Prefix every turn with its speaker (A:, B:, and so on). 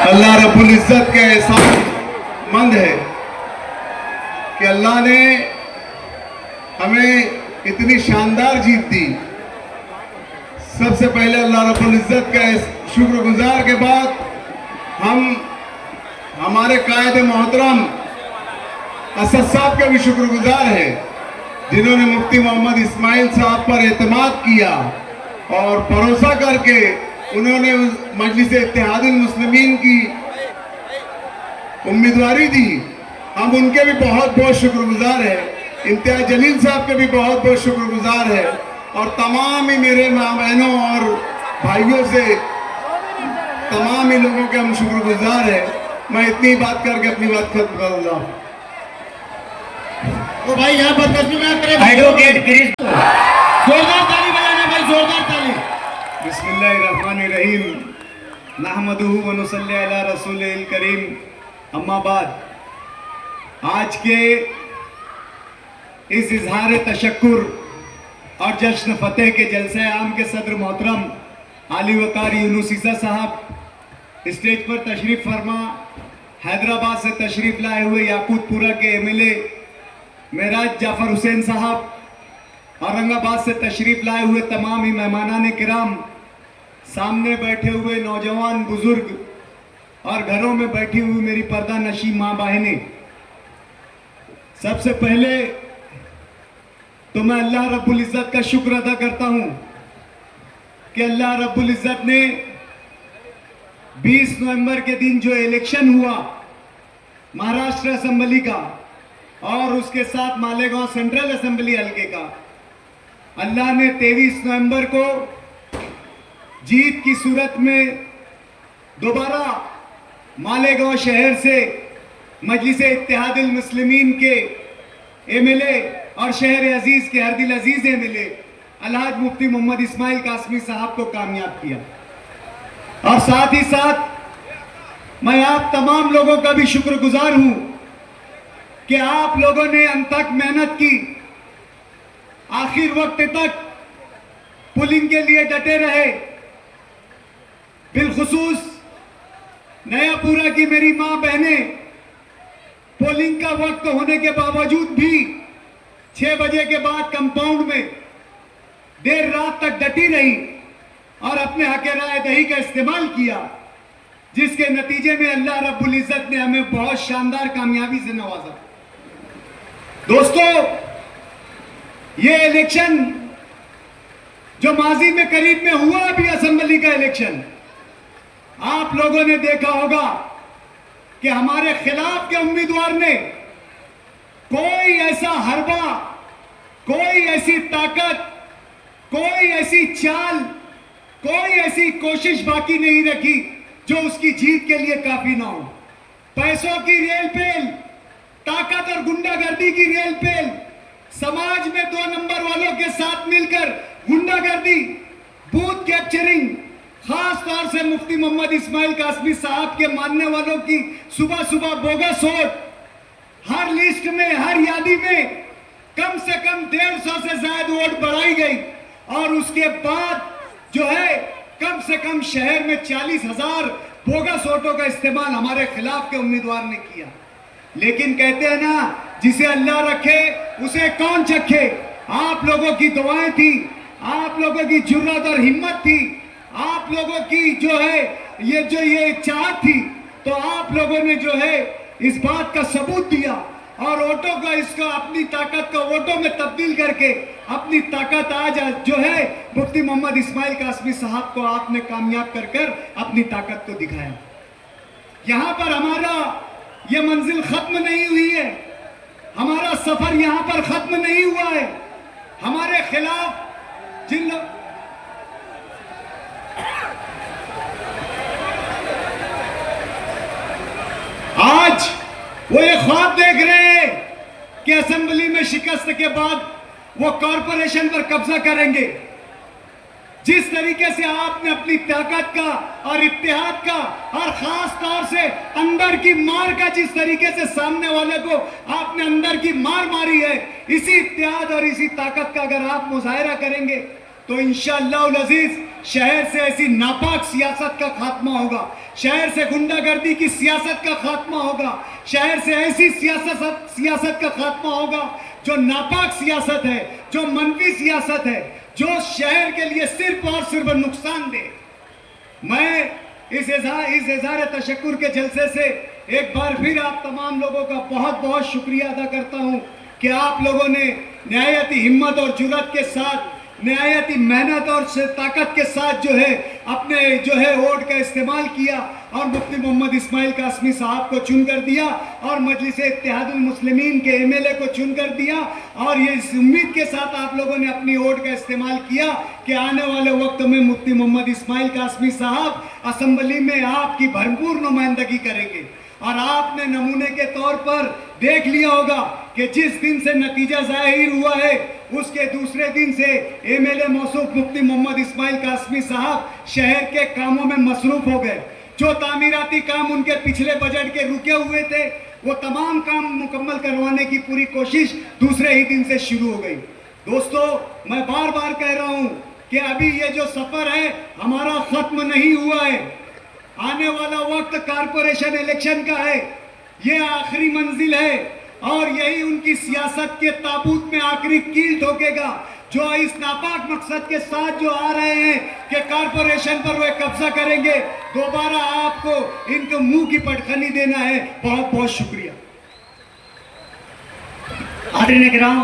A: अल्लाह रब्बुल इज्जत के एहसान मंद है कि अल्लाह ने हमें इतनी शानदार जीत दी। सबसे पहले अल्लाह रब्बुल इज्जत का शुक्रगुजार के बाद हम हमारे कायद मोहतरम असद साहब के भी शुक्रगुजार है, जिन्होंने मुफ्ती मोहम्मद इस्माइल साहब पर एतमाद किया और भरोसा करके उन्होंने मजलिस इत्तेहादुल मुस्लिमीन की उम्मीदवारी दी। हम उनके भी बहुत बहुत शुक्रगुजार है। इम्तियाज जलील साहब के भी बहुत बहुत शुक्रगुजार है और तमाम ही मेरे माँ बहनों और भाइयों से तमाम ही लोगों के हम शुक्रगुजार है। मैं इतनी बात करके अपनी बात खत्म करूंगा।
B: तो भाई यहाँ पर तस्वीर
C: एडवोकेट गिरीश,
B: जोरदार ताली बजाना भाई, जोरदार ताली।
A: बिस्मिल्लाहिर्रहमानिर्रहीम, नहमदुहु व नुसल्ली अला रसूलिल करीम, अम्मा बाद। आज के इस इजहार तशक्कुर और जश्न फतेह के जलसे आम के सदर मोहतरम आली वकार यूनुसीसा साहब स्टेज पर तशरीफ फरमा, हैदराबाद से तशरीफ लाए हुए याकूतपुरा के एमएलए मेराज जाफर हुसैन साहब, औरंगाबाद से तशरीफ लाए हुए तमाम ही मेहमानान किराम, सामने बैठे हुए नौजवान बुजुर्ग और घरों में बैठी हुई मेरी पर्दा नशी माँ बहनें, सबसे पहले तो मैं अल्लाह रब्बुल इज़्ज़त का शुक्र अदा करता हूं कि अल्लाह रब्बुल इज़्ज़त ने 20 नवंबर के दिन जो इलेक्शन हुआ महाराष्ट्र असेंबली का और उसके साथ मालेगांव सेंट्रल असेंबली हल्के का, अल्लाह ने 23 नवंबर को जीत की सूरत में दोबारा मालेगांव शहर से मजलिस इत्तेहादुल मुस्लिमीन के एमएलए और शहर अजीज के हरदिल अजीज एमएलए अलहाज मुफ्ती मोहम्मद इस्माइल कासमी साहब को कामयाब किया। और साथ ही साथ मैं आप तमाम लोगों का भी शुक्रगुजार हूं कि आप लोगों ने अनथक मेहनत की, आखिर वक्त तक पुलिंग के लिए डटे रहे। बिलखुसूस नयापुरा की मेरी मां बहनें पोलिंग का वक्त होने के बावजूद भी 6 बजे के बाद कंपाउंड में देर रात तक डटी रही और अपने हक राय दही का इस्तेमाल किया, जिसके नतीजे में अल्लाह रब्बुल इज़्ज़त ने हमें बहुत शानदार कामयाबी से नवाजा। दोस्तों, ये इलेक्शन जो माजी में करीब में हुआ अभी असेंबली का इलेक्शन, आप लोगों ने देखा होगा कि हमारे खिलाफ के उम्मीदवार ने कोई ऐसा हरबा, कोई ऐसी ताकत, कोई ऐसी चाल, कोई ऐसी कोशिश बाकी नहीं रखी जो उसकी जीत के लिए काफी ना हो। पैसों की रेल पेल, ताकत और गुंडागर्दी की रेल पेल, समाज में 2 नंबर वालों के साथ मिलकर गुंडागर्दी, बूथ कैप्चरिंग, खास तौर से मुफ्ती मोहम्मद इस्माइल कासमी साहब के मानने वालों की सुबह सुबह बोगस वोट, हर लिस्ट में, हर यादी में कम से कम 150 से ज्यादा वोट बढ़ाई गई और उसके बाद जो है कम से कम शहर में 40,000 बोगस वोटों का इस्तेमाल हमारे खिलाफ के उम्मीदवार ने किया। लेकिन कहते हैं ना, जिसे अल्लाह रखे उसे कौन चखे। आप लोगों की दुआएं थी, आप लोगों की जुर्रत और हिम्मत थी, आप लोगों की जो है ये चाहत थी, तो आप लोगों ने जो है इस बात का सबूत दिया और वोटों का इसका अपनी ताकत को वोटों में तब्दील करके अपनी ताकत आज जो है मुफ्ती मोहम्मद इस्माइल कासमी साहब को आपने कामयाब कर कर अपनी ताकत को दिखाया। यहां पर हमारा ये मंजिल खत्म नहीं हुई है, हमारा सफर यहां पर खत्म नहीं हुआ है। हमारे खिलाफ जिन लोग आज वो ये ख्वाब देख रहे हैं कि असेंबली में शिकस्त के बाद वो कॉरपोरेशन पर कब्जा करेंगे। जिस तरीके से आपने अपनी ताकत का और इत्तेहाद का और खास तौर से अंदर की मार का जिस तरीके से सामने वाले को आपने अंदर की मार मारी है, इसी इत्तेहाद और इसी ताकत का अगर आप मुजाहिरा करेंगे तो इंशाअल्लाह अजीज शहर से ऐसी नापाक सियासत का खात्मा होगा, शहर से गुंडागर्दी की सियासत का खात्मा होगा, शहर से ऐसी सियासत का खात्मा होगा जो नापाक सियासत है, जो मनफी सियासत है, जो शहर के लिए सिर्फ और सिर्फ नुकसान दे। मैं इस इजहार तशक्कुर के जलसे से एक बार फिर आप तमाम लोगों का बहुत बहुत शुक्रिया अदा करता हूं कि आप लोगों ने नहायती हिम्मत और जुर्रत के साथ, नहायती मेहनत और ताकत के साथ जो है अपने वोट का इस्तेमाल किया और मुफ्ती मोहम्मद इस्माइल कासमी साहब को चुन कर दिया और मजलिस इत्तेहादुल मुस्लिमीन के एमएलए को चुन कर दिया। और ये इस उम्मीद के साथ आप लोगों ने अपनी वोट का इस्तेमाल किया कि आने वाले वक्त में मुफ्ती मोहम्मद इस्माइल कासमी साहब असेंबली में आपकी भरपूर नुमाइंदगी करेंगे। और आपने नमूने के तौर पर देख लिया होगा कि जिस दिन से नतीजा जाहिर हुआ है उसके दूसरे दिन से एमएलए मौसूफ मुफ्ती मोहम्मद इस्माइल कासमी साहब शहर के कामों में मसरूफ हो गए। जो तामीराती काम उनके पिछले बजट के रुके हुए थे वो तमाम काम मुकम्मल करवाने की पूरी कोशिश दूसरे ही दिन से शुरू हो गई। दोस्तों, मैं बार बार कह रहा हूं कि अभी ये जो सफर है हमारा खत्म नहीं हुआ है। आने वाला वक्त कारपोरेशन इलेक्शन का है, ये आखिरी मंजिल है और यही उनकी सियासत के ताबूत में आखिरी कील ठोकेगा जो इस नापाक मकसद के साथ जो आ रहे हैं कि कारपोरेशन पर वे कब्जा करेंगे। दोबारा आपको इनको मुंह की पटखनी देना है। बहुत बहुत शुक्रिया।
C: हाज़रीन किराम,